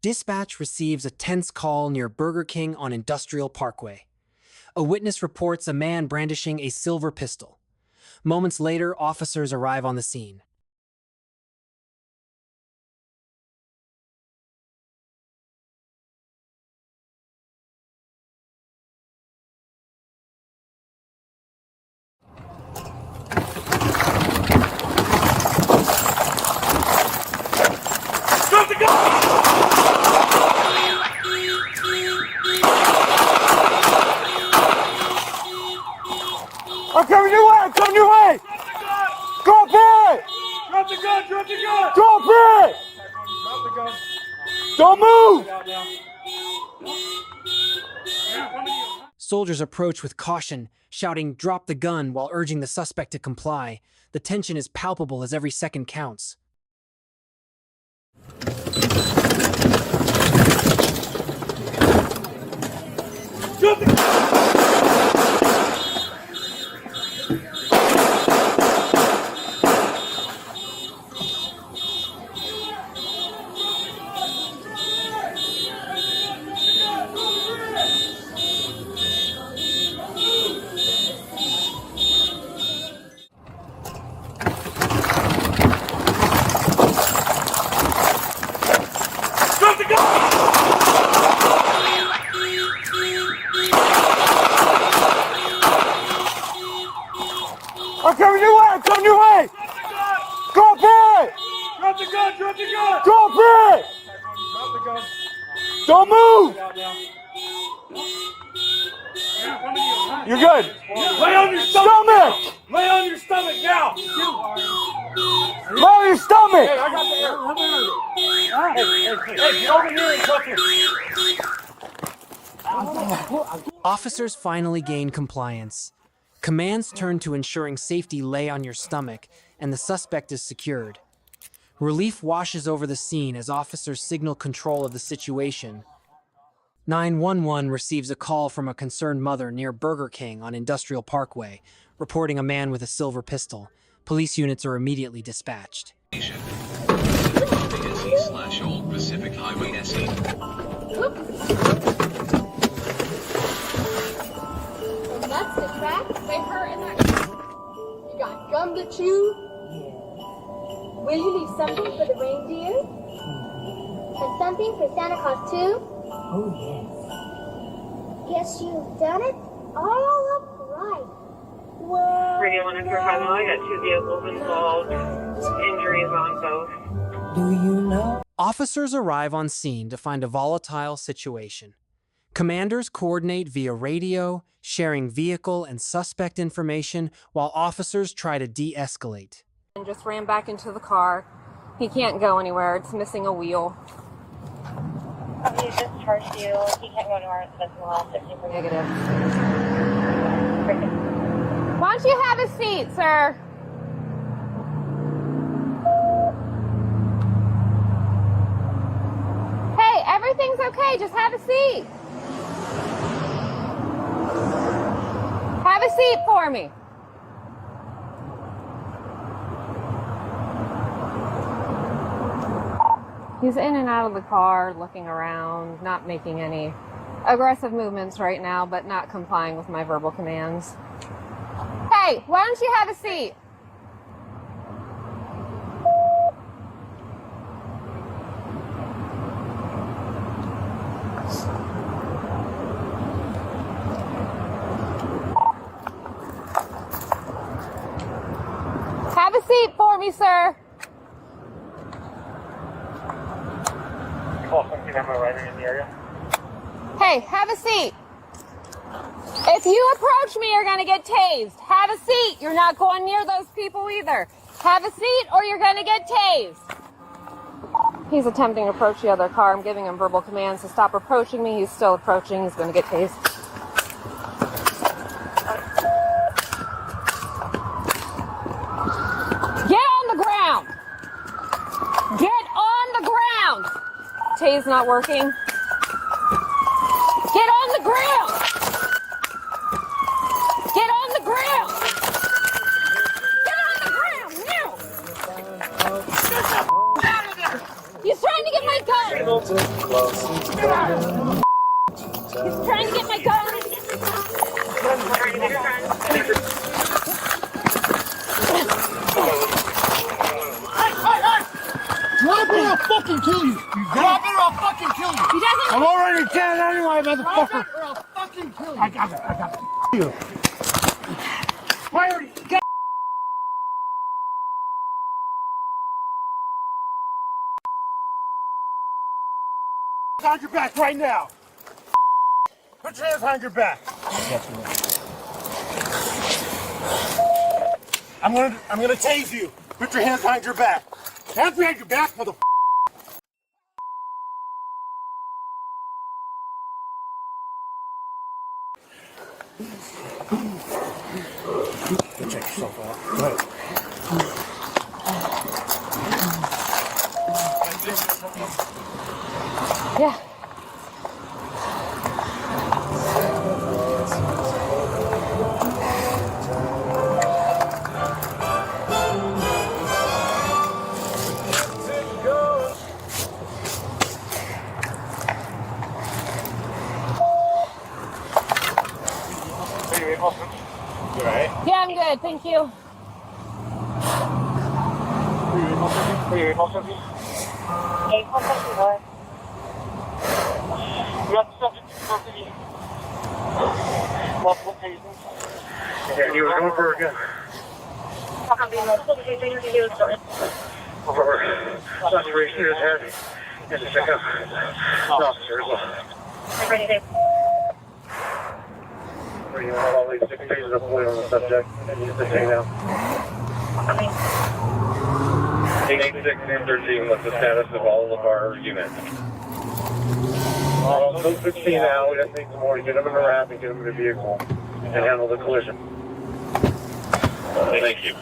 Dispatch receives a tense call near Burger King on Industrial Parkway. A witness reports a man brandishing a silver pistol. Moments later, officers arrive on the scene. Drop the gun! I'm coming your way! I'm coming your way! Drop it! Drop the gun! Drop the gun! Drop it! Drop the gun. Don't move! Soldiers approach with caution, shouting, "Drop the gun," while urging the suspect to comply. The tension is palpable as every second counts. Drop the Drop the gun! I'm coming your way! I'm coming your way! Drop it! Drop the gun! Drop the gun! Drop it! Drop the gun. Don't move! You're good. Lay on your stomach! Lay on your stomach now! Lay on your stomach! Hey, I got the air. Hey, get over here and cuff him. Officers finally gain compliance. Commands turn to ensuring safety lay on your stomach, and the suspect is secured. Relief washes over the scene as officers signal control of the situation. 911 receives a call from a concerned mother near Burger King on Industrial Parkway, reporting a man with a silver pistol. Police units are immediately dispatched. Old Pacific Highway SE. That's the track. They hurt in that. You got gum to chew? Yeah. Will you leave something for the reindeer? And something for Santa Claus too? Oh, yes. Guess you've done it all upright. Well... Radio 145, I got 2 vehicles involved. Injuries on both. Do you know? Officers arrive on scene to find a volatile situation. Commanders coordinate via radio, sharing vehicle and suspect information, while officers try to de-escalate. And just ran back into the car. He can't go anywhere. It's missing a wheel. He discharged you. He can't go anywhere. That's the last 50%. Negative. Why don't you have a seat, sir? Hey, everything's okay. Just have a seat. Have a seat for me. He's in and out of the car, looking around, not making any aggressive movements right now, but not complying with my verbal commands. Hey, why don't you have a seat? Have a seat for me, sir. Call something on my right in the area. Hey, have a seat. If you approach me, you're going to get tased. Have a seat. You're not going near those people either. Have a seat or you're going to get tased. He's attempting to approach the other car. I'm giving him verbal commands to stop approaching me. He's still approaching. He's going to get tased. Get on the ground. Get on the ground. Tase not working. Get on the ground. Get on the ground. Get on the ground now. He's trying to get my gun. He's trying to get my gun. Drop it or I'll fucking kill you. Drop it or I'll fucking kill you. He doesn't. I'm already dead anyway, motherfucker. Drop it or I'll fucking kill you. I got it. You. Why are you? On your back right now. Put your hands behind your back. I'm gonna tase you. Put your hands behind your back. Hands behind your back, motherfucker. Check yourself out. Go ahead. Yeah. You alright? Yeah, I'm good. Thank you. Yeah, he was going for a gun. Saturation is heavy. And to check out the officer as well. Bringing all these 6 pages of fluid on the subject. And he's sitting now. 86 and 13, what's the status of all of our units? So 16 now, we just need some more to get them in the wrap and get them in the vehicle and handle the collision. Thank you.